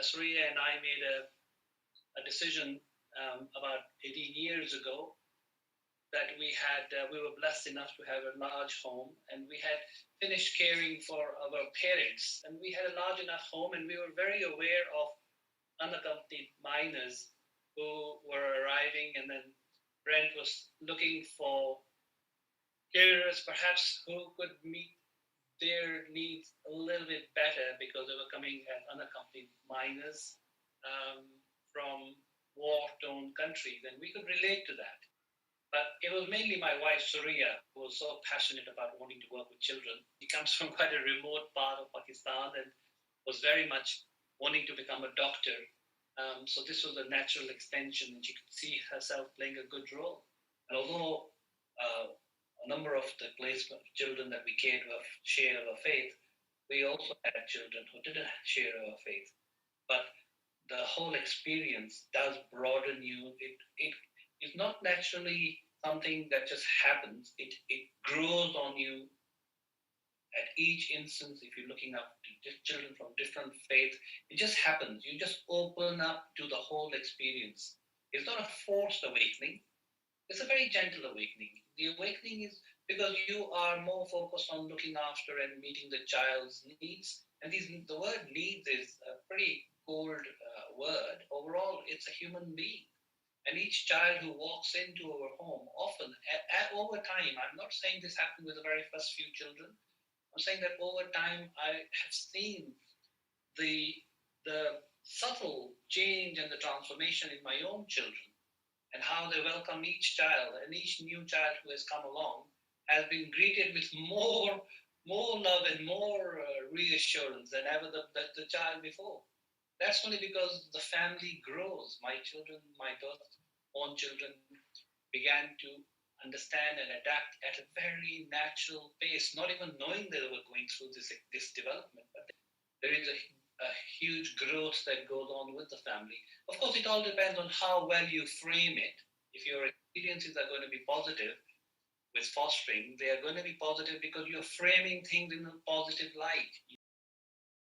Surya and I made a decision about 18 years ago that we were blessed enough to have a large home, and we had finished caring for our parents, and we had a large enough home, and we were very aware of unaccompanied minors who were arriving, and then Brent was looking for carers perhaps who could meet their needs a little bit better because they were coming as unaccompanied minors um, from war-torn countries, and we could relate to that. But it was mainly my wife, Surya, who was so passionate about wanting to work with children. She comes from quite a remote part of Pakistan and was very much wanting to become a doctor. So this was a natural extension, and she could see herself playing a good role. And although a number of the placement children that we cared of share our faith, we also had children who didn't share our faith. But the whole experience does broaden you. It is not naturally something that just happens. It grows on you at each instance. If you're looking up to children from different faiths, it just happens. You just open up to the whole experience. It's not a forced awakening. It's a very gentle awakening. The awakening is because you are more focused on looking after and meeting the child's needs. And the word needs is a pretty cold word. Overall, it's a human being. And each child who walks into our home, often, over time, I'm not saying this happened with the very first few children. I'm saying that over time, I have seen the subtle change and the transformation in my own children, and how they welcome each child, and each new child who has come along has been greeted with more love and more reassurance than ever the child before. That's only because the family grows. My children, my own children, began to understand and adapt at a very natural pace, not even knowing they were going through this development. But there is a huge growth that goes on with the family. Of course, it all depends on how well you frame it. If your experiences are going to be positive with fostering, they are going to be positive because you're framing things in a positive light.